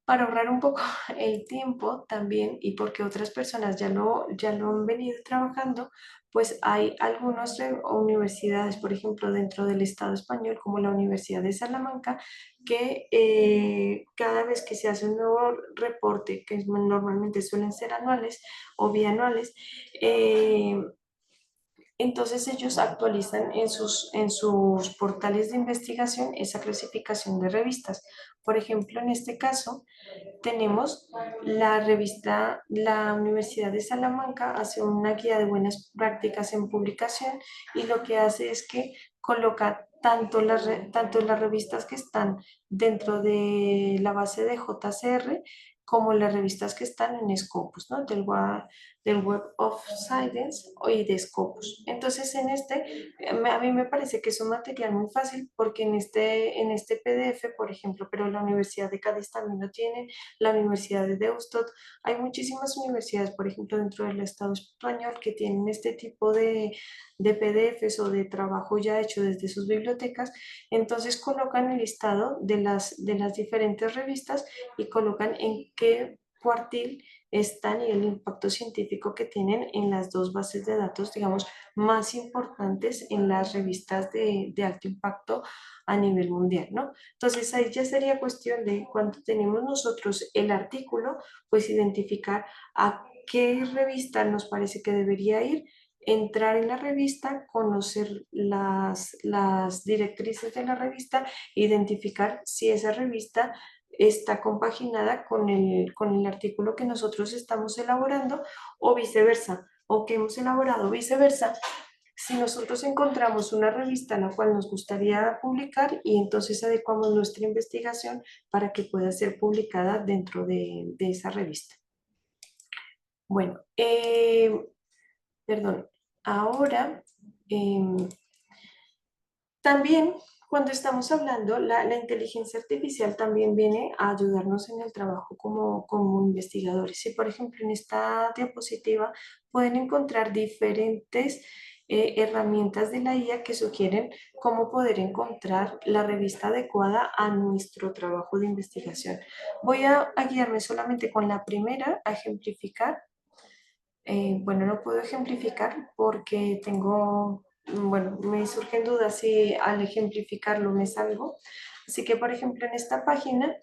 para ahorrar un poco el tiempo también y porque otras personas ya lo han venido trabajando, pues hay algunas universidades, por ejemplo, dentro del Estado español, como la Universidad de Salamanca, que cada vez que se hace un nuevo reporte, que normalmente suelen ser anuales o bianuales, eh, entonces ellos actualizan en sus portales de investigación esa clasificación de revistas. Por ejemplo, en este caso, tenemos la revista, la Universidad de Salamanca hace una guía de buenas prácticas en publicación y lo que hace es que coloca tanto las revistas que están dentro de la base de JCR como las revistas que están en Scopus, ¿no? Del Web of Science y de Scopus. Entonces, a mí me parece que es un material muy fácil porque en este PDF, por ejemplo, pero la Universidad de Cádiz también lo tiene, la Universidad de Deusto. Hay muchísimas universidades, por ejemplo, dentro del Estado español que tienen este tipo de PDFs o de trabajo ya hecho desde sus bibliotecas. Entonces colocan el listado de las diferentes revistas y colocan en qué cuartil están y el impacto científico que tienen en las dos bases de datos, digamos, más importantes en las revistas de alto impacto a nivel mundial, ¿no? Entonces ahí ya sería cuestión de cuando tenemos nosotros el artículo, pues identificar a qué revista nos parece que debería ir, entrar en la revista, conocer las directrices de la revista, identificar si esa revista está compaginada con el artículo que nosotros estamos elaborando o viceversa, o que hemos elaborado viceversa. Si nosotros encontramos una revista en la cual nos gustaría publicar y entonces adecuamos nuestra investigación para que pueda ser publicada dentro de esa revista. Bueno, perdón, ahora también cuando estamos hablando, la inteligencia artificial también viene a ayudarnos en el trabajo como investigadores. Y por ejemplo, en esta diapositiva pueden encontrar diferentes herramientas de la IA que sugieren cómo poder encontrar la revista adecuada a nuestro trabajo de investigación. Voy a guiarme solamente con la primera a ejemplificar. Bueno, no puedo ejemplificar porque bueno, me surgen dudas si al ejemplificarlo me salgo. Así que, por ejemplo, en esta página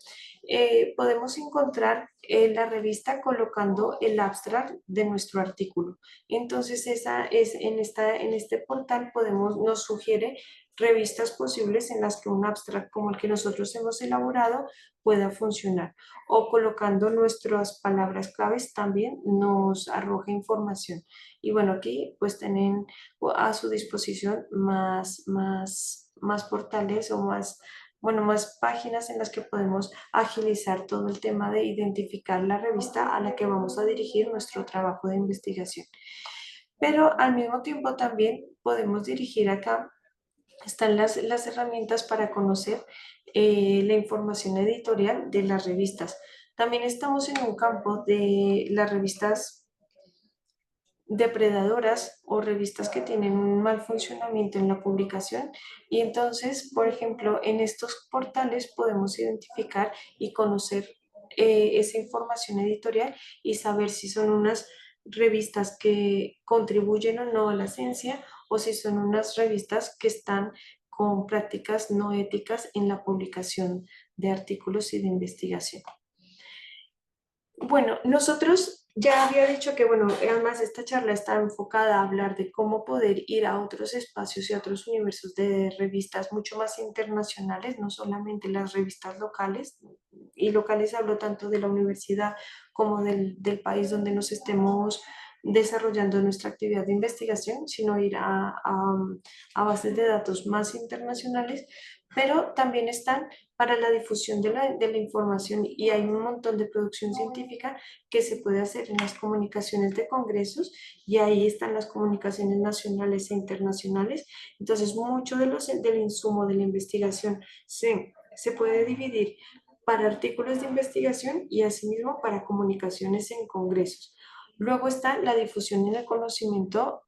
podemos encontrar la revista colocando el abstract de nuestro artículo. Entonces, en este portal nos sugiere revistas posibles en las que un abstract como el que nosotros hemos elaborado pueda funcionar o colocando nuestras palabras claves también nos arroja información. Y bueno, aquí pues tienen a su disposición más portales o más páginas en las que podemos agilizar todo el tema de identificar la revista a la que vamos a dirigir nuestro trabajo de investigación. Pero al mismo tiempo también podemos dirigir acá, están las herramientas para conocer la información editorial de las revistas. También estamos en un campo de las revistas depredadoras o revistas que tienen un mal funcionamiento en la publicación y entonces, por ejemplo, en estos portales podemos identificar y conocer esa información editorial y saber si son unas revistas que contribuyen o no a la ciencia o si son unas revistas que están con prácticas no éticas en la publicación de artículos y de investigación. Bueno, nosotros ya había dicho que, bueno, además esta charla está enfocada a hablar de cómo poder ir a otros espacios y a otros universos de revistas mucho más internacionales, no solamente las revistas locales, y locales hablo tanto de la universidad como del país donde nos estemos desarrollando nuestra actividad de investigación, sino ir a bases de datos más internacionales, pero también están para la difusión de la información y hay un montón de producción científica que se puede hacer en las comunicaciones de congresos y ahí están las comunicaciones nacionales e internacionales. Entonces, mucho del insumo de la investigación se puede dividir para artículos de investigación y asimismo para comunicaciones en congresos. Luego está la difusión del conocimiento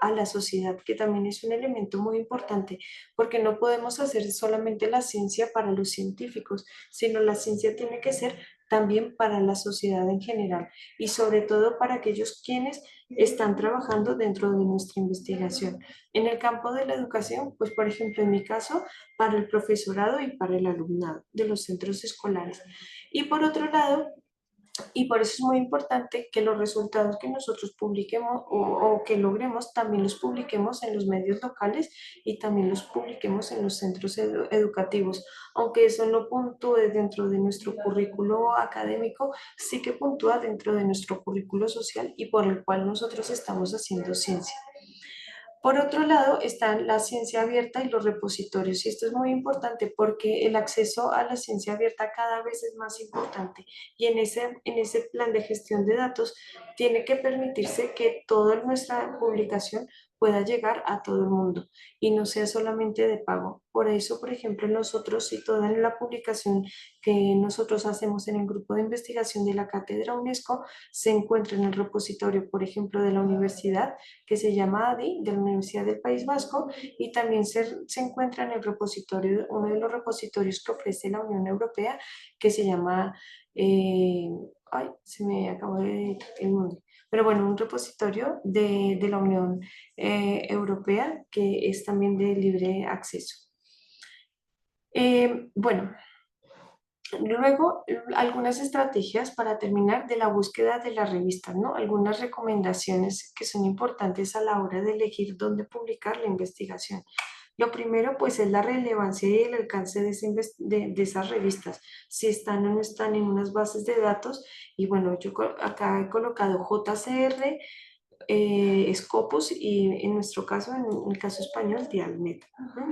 a la sociedad, que también es un elemento muy importante, porque no podemos hacer solamente la ciencia para los científicos, sino la ciencia tiene que ser también para la sociedad en general y sobre todo para aquellos quienes están trabajando dentro de nuestra investigación. En el campo de la educación, pues por ejemplo en mi caso, para el profesorado y para el alumnado de los centros escolares. Y por otro lado, y por eso es muy importante que los resultados que nosotros publiquemos o que logremos también los publiquemos en los medios locales y también los publiquemos en los centros educativos. Aunque eso no puntúe dentro de nuestro currículo académico, sí que puntúa dentro de nuestro currículo social y por el cual nosotros estamos haciendo ciencia. Por otro lado, está la ciencia abierta y los repositorios, y esto es muy importante porque el acceso a la ciencia abierta cada vez es más importante y en ese plan de gestión de datos tiene que permitirse que toda nuestra publicación pueda llegar a todo el mundo y no sea solamente de pago. Por eso, por ejemplo, nosotros y toda la publicación que nosotros hacemos en el grupo de investigación de la Cátedra UNESCO se encuentra en el repositorio, por ejemplo, de la universidad que se llama ADI, de la Universidad del País Vasco, y también se encuentra en el repositorio, uno de los repositorios que ofrece la Unión Europea, que se llama, ay, se me acabó de el nombre, pero bueno, un repositorio de la Unión Europea que es también de libre acceso. Bueno, luego, algunas estrategias para terminar de la búsqueda de las revistas, ¿no? Algunas recomendaciones que son importantes a la hora de elegir dónde publicar la investigación. Lo primero, pues, es la relevancia y el alcance de esas revistas, si están o no están en unas bases de datos. Y bueno, yo acá he colocado JCR, Scopus y en nuestro caso, en el caso español, Dialnet.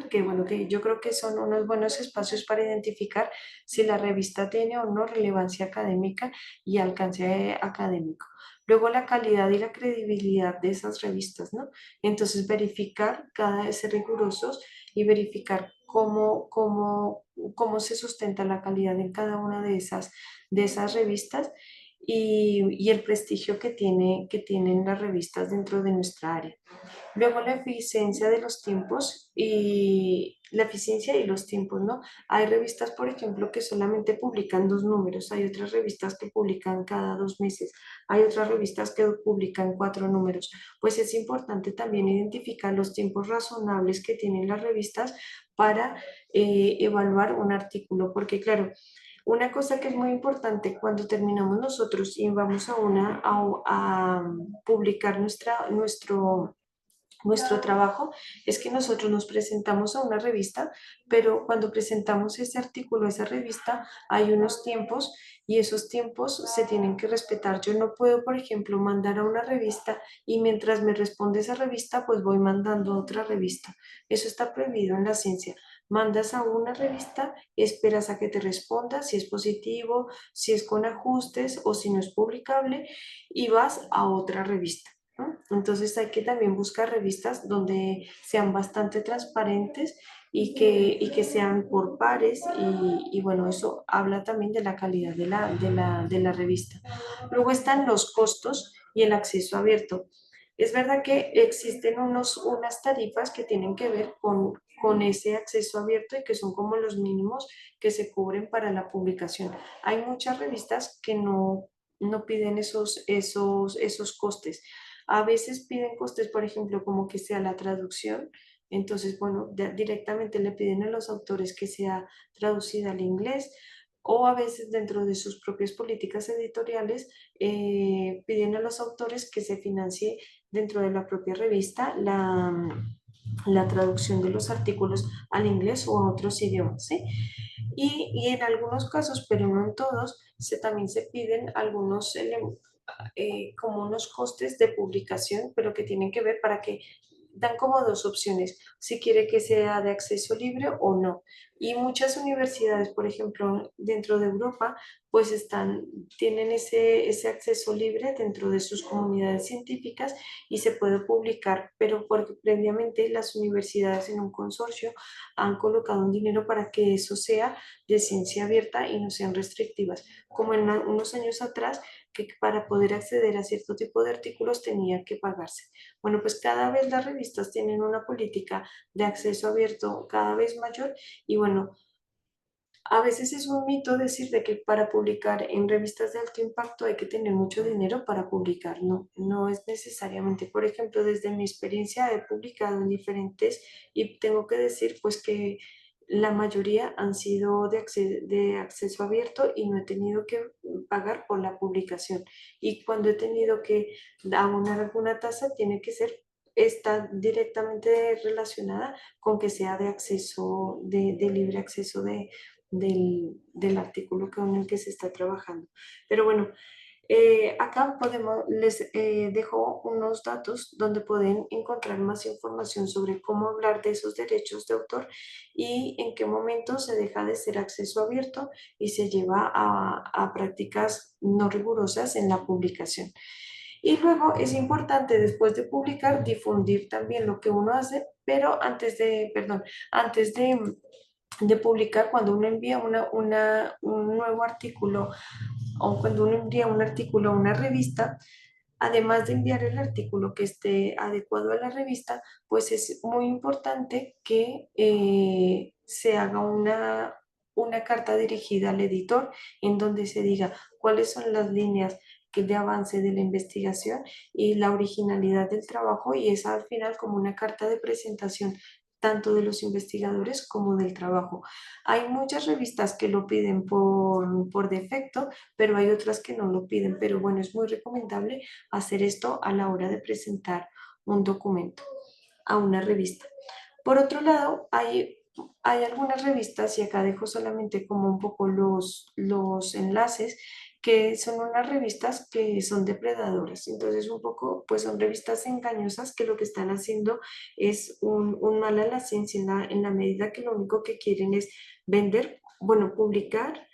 Que bueno, que yo creo que son unos buenos espacios para identificar si la revista tiene o no relevancia académica y alcance académico. Luego la calidad y la credibilidad de esas revistas, ¿no? Entonces verificar, cada vez ser rigurosos y verificar cómo se sustenta la calidad en cada una de esas revistas y el prestigio que tienen las revistas dentro de nuestra área. Luego la eficiencia de los tiempos y la eficiencia y los tiempos, ¿no? Hay revistas, por ejemplo, que solamente publican 2 números, hay otras revistas que publican cada 2 meses, hay otras revistas que publican 4 números. Pues es importante también identificar los tiempos razonables que tienen las revistas para evaluar un artículo, porque claro, una cosa que es muy importante cuando terminamos nosotros y vamos a publicar nuestro trabajo es que nosotros nos presentamos a una revista, pero cuando presentamos ese artículo a esa revista hay unos tiempos y esos tiempos se tienen que respetar. Yo no puedo, por ejemplo, mandar a una revista y mientras me responde esa revista, pues voy mandando a otra revista. Eso está prohibido en la ciencia. Mandas a una revista, esperas a que te responda si es positivo, si es con ajustes o si no es publicable y vas a otra revista, ¿no? Entonces hay que también buscar revistas donde sean bastante transparentes y que sean por pares y bueno, eso habla también de la calidad de la revista. Luego están los costos y el acceso abierto. Es verdad que existen unas tarifas que tienen que ver con ese acceso abierto y que son como los mínimos que se cubren para la publicación. Hay muchas revistas que no piden esos costes. A veces piden costes, por ejemplo, como que sea la traducción. Entonces, bueno, directamente le piden a los autores que sea traducida al inglés o a veces dentro de sus propias políticas editoriales piden a los autores que se financie dentro de la propia revista la traducción de los artículos al inglés o a otros idiomas, ¿sí? Y en algunos casos, pero no en todos, también se piden algunos como unos costes de publicación, pero que tienen que ver para que dan como dos opciones, si quiere que sea de acceso libre o no. Y muchas universidades, por ejemplo, dentro de Europa, pues tienen ese acceso libre dentro de sus comunidades científicas y se puede publicar, pero porque previamente las universidades en un consorcio han colocado un dinero para que eso sea de ciencia abierta y no sean restrictivas, como en unos años atrás, que para poder acceder a cierto tipo de artículos tenía que pagarse. Bueno, pues cada vez las revistas tienen una política de acceso abierto cada vez mayor y bueno, a veces es un mito decir de que para publicar en revistas de alto impacto hay que tener mucho dinero para publicar. No, no es necesariamente. Por ejemplo, desde mi experiencia he publicado en diferentes y tengo que decir pues que la mayoría han sido de acceso abierto y no he tenido que pagar por la publicación. Y cuando he tenido que abonar alguna tasa, tiene que ser está directamente relacionada con que sea de acceso, de libre acceso del artículo en el que se está trabajando. Pero bueno, acá les dejo unos datos donde pueden encontrar más información sobre cómo hablar de esos derechos de autor y en qué momento se deja de ser acceso abierto y se lleva a prácticas no rigurosas en la publicación. Y luego es importante después de publicar difundir también lo que uno hace, pero antes de publicar, cuando uno envía un nuevo artículo o cuando uno envía un artículo a una revista, además de enviar el artículo que esté adecuado a la revista, pues es muy importante que se haga una carta dirigida al editor en donde se diga cuáles son las líneas de avance de la investigación y la originalidad del trabajo y esa al final como una carta de presentación tanto de los investigadores como del trabajo. Hay muchas revistas que lo piden por defecto, pero hay otras que no lo piden. Pero bueno, es muy recomendable hacer esto a la hora de presentar un documento a una revista. Por otro lado, hay algunas revistas, y acá dejo solamente como un poco los enlaces, que son unas revistas que son depredadoras. Entonces, un poco, pues son revistas engañosas que lo que están haciendo es un mal a la ciencia en la medida que lo único que quieren es vender, bueno, publicar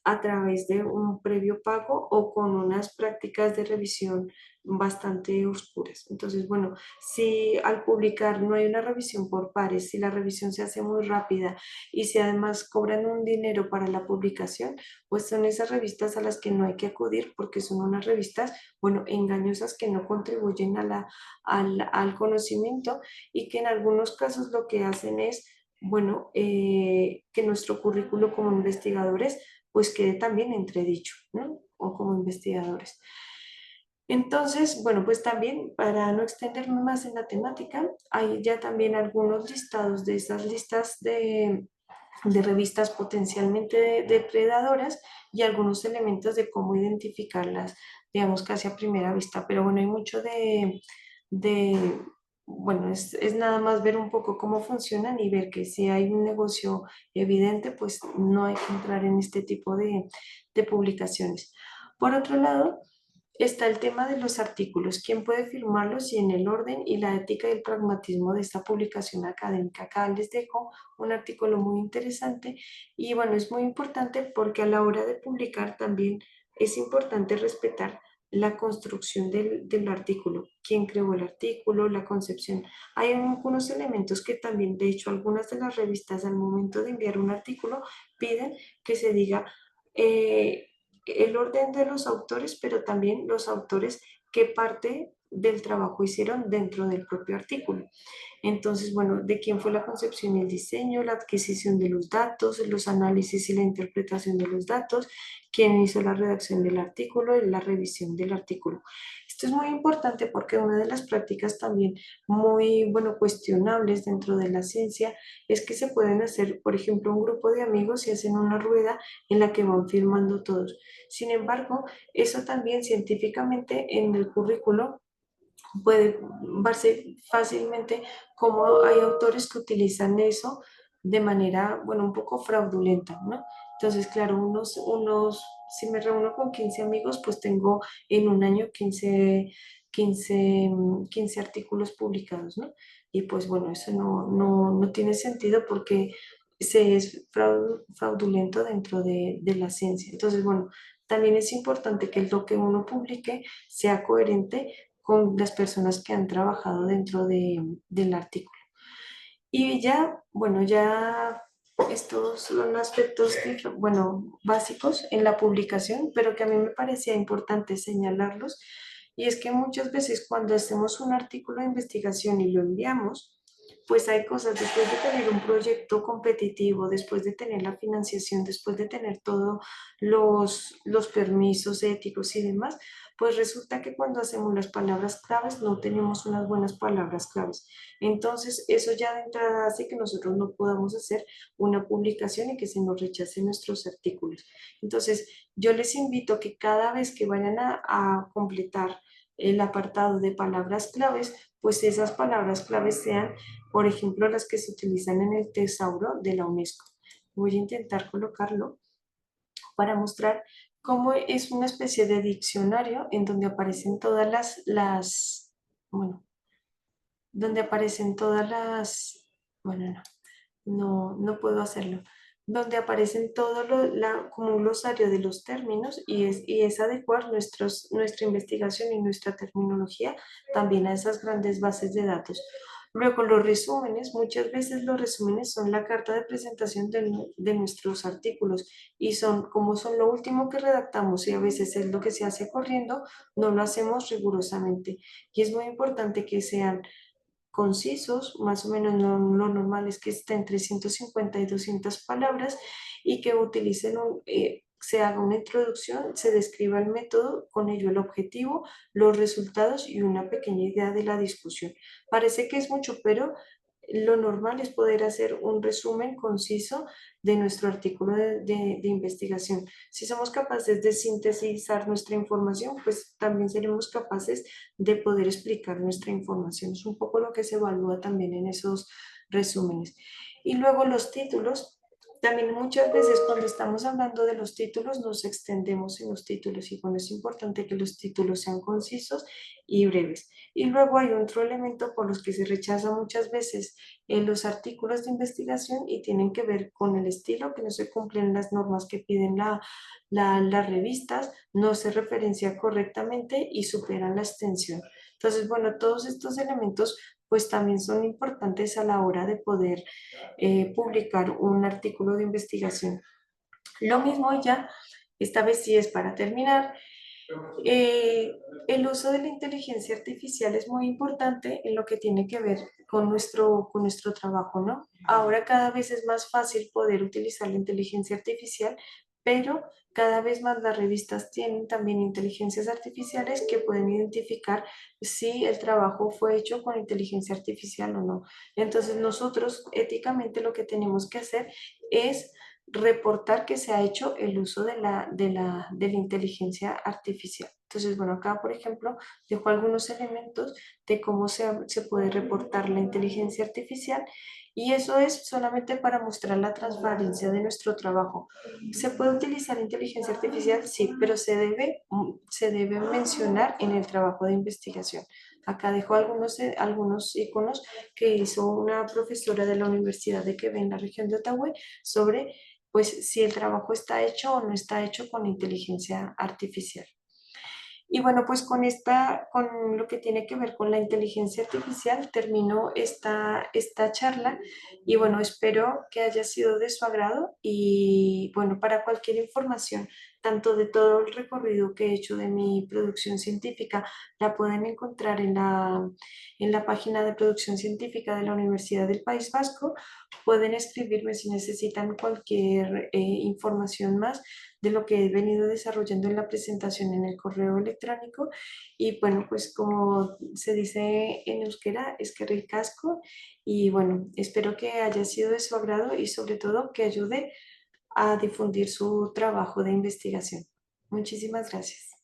a través de un previo pago o con unas prácticas de revisión bastante oscuras. Entonces, bueno, si al publicar no hay una revisión por pares, si la revisión se hace muy rápida y si además cobran un dinero para la publicación, pues son esas revistas a las que no hay que acudir porque son unas revistas, bueno, engañosas que no contribuyen al conocimiento y que en algunos casos lo que hacen es, bueno, que nuestro currículo como investigadores pues quede también entredicho, ¿no? O como investigadores. Entonces, bueno, pues también para no extenderme más en la temática, hay ya también algunos listados de esas listas de revistas potencialmente depredadoras y algunos elementos de cómo identificarlas, digamos, casi a primera vista. Pero bueno, hay mucho de bueno, es nada más ver un poco cómo funcionan y ver que si hay un negocio evidente, pues no hay que entrar en este tipo de publicaciones. Por otro lado, está el tema de los artículos, quién puede firmarlos y en el orden y la ética y el pragmatismo de esta publicación académica. Acá les dejo un artículo muy interesante y bueno, es muy importante porque a la hora de publicar también es importante respetar la construcción del artículo, quién creó el artículo, la concepción. Hay algunos elementos que también, de hecho, algunas de las revistas al momento de enviar un artículo piden que se diga el orden de los autores, pero también los autores qué parte del trabajo hicieron dentro del propio artículo. Entonces, bueno, de quién fue la concepción y el diseño, la adquisición de los datos, los análisis y la interpretación de los datos, quién hizo la redacción del artículo y la revisión del artículo. Esto es muy importante porque una de las prácticas también muy, bueno, cuestionables dentro de la ciencia es que se pueden hacer, por ejemplo, un grupo de amigos y hacen una rueda en la que van firmando todos. Sin embargo, eso también científicamente en el currículo puede verse fácilmente cómo hay autores que utilizan eso de manera, bueno, un poco fraudulenta, ¿no? Entonces, claro, unos si me reúno con 15 amigos, pues tengo en un año 15 artículos publicados, ¿no? Y pues bueno, eso no tiene sentido porque se es fraudulento dentro de la ciencia. Entonces, bueno, también es importante que lo que uno publique sea coherente con las personas que han trabajado dentro del artículo. Y ya, bueno, ya estos son aspectos, bueno, básicos en la publicación, pero que a mí me parecía importante señalarlos. Y es que muchas veces cuando hacemos un artículo de investigación y lo enviamos, pues hay cosas, después de tener un proyecto competitivo, después de tener la financiación, después de tener todos los permisos éticos y demás, pues resulta que cuando hacemos las palabras claves no tenemos unas buenas palabras claves. Entonces, eso ya de entrada hace que nosotros no podamos hacer una publicación y que se nos rechacen nuestros artículos. Entonces, yo les invito a que cada vez que vayan a completar el apartado de palabras claves, pues esas palabras claves sean, por ejemplo, las que se utilizan en el tesauro de la UNESCO. Voy a intentar colocarlo para mostrar cómo es una especie de diccionario en donde aparecen todas bueno, donde aparecen todas bueno, no puedo hacerlo, donde aparecen todo como un glosario de los términos y es adecuar nuestra investigación y nuestra terminología también a esas grandes bases de datos. Luego los resúmenes, muchas veces los resúmenes son la carta de presentación de nuestros artículos y como son lo último que redactamos y a veces es lo que se hace corriendo, no lo hacemos rigurosamente. Y es muy importante que sean concisos, más o menos lo normal es que esté entre 150 y 200 palabras y que se haga una introducción, se describa el método, con ello el objetivo, los resultados y una pequeña idea de la discusión. Parece que es mucho, pero lo normal es poder hacer un resumen conciso de nuestro artículo de investigación. Si somos capaces de sintetizar nuestra información, pues también seremos capaces de poder explicar nuestra información. Es un poco lo que se evalúa también en esos resúmenes. Y luego los títulos. También muchas veces cuando estamos hablando de los títulos nos extendemos en los títulos y bueno, es importante que los títulos sean concisos y breves. Y luego hay otro elemento por los que se rechaza muchas veces en los artículos de investigación y tienen que ver con el estilo, que no se cumplen las normas que piden las revistas, no se referencia correctamente y superan la extensión. Entonces, bueno, todos estos elementos pues también son importantes a la hora de poder publicar un artículo de investigación. Lo mismo ya, esta vez sí es para terminar, eh, el uso de la inteligencia artificial es muy importante en lo que tiene que ver con nuestro trabajo, ¿no? Ahora cada vez es más fácil poder utilizar la inteligencia artificial, pero cada vez más las revistas tienen también inteligencias artificiales que pueden identificar si el trabajo fue hecho con inteligencia artificial o no. Entonces nosotros éticamente lo que tenemos que hacer es reportar que se ha hecho el uso de la inteligencia artificial. Entonces, bueno, acá, por ejemplo, dejo algunos elementos de cómo se puede reportar la inteligencia artificial y eso es solamente para mostrar la transparencia de nuestro trabajo. ¿Se puede utilizar inteligencia artificial? Sí, pero se debe mencionar en el trabajo de investigación. Acá dejo algunos iconos que hizo una profesora de la Universidad de Quebec en la región de Ottawa sobre pues si el trabajo está hecho o no está hecho con inteligencia artificial. Y bueno, pues con lo que tiene que ver con la inteligencia artificial, termino esta charla y bueno, espero que haya sido de su agrado y bueno, para cualquier información, tanto de todo el recorrido que he hecho de mi producción científica, la pueden encontrar en la página de producción científica de la Universidad del País Vasco. Pueden escribirme si necesitan cualquier información más de lo que he venido desarrollando en la presentación en el correo electrónico. Y bueno, pues como se dice en euskera, es que ricasco. Y bueno, espero que haya sido de su agrado y sobre todo que ayude a difundir su trabajo de investigación. Muchísimas gracias.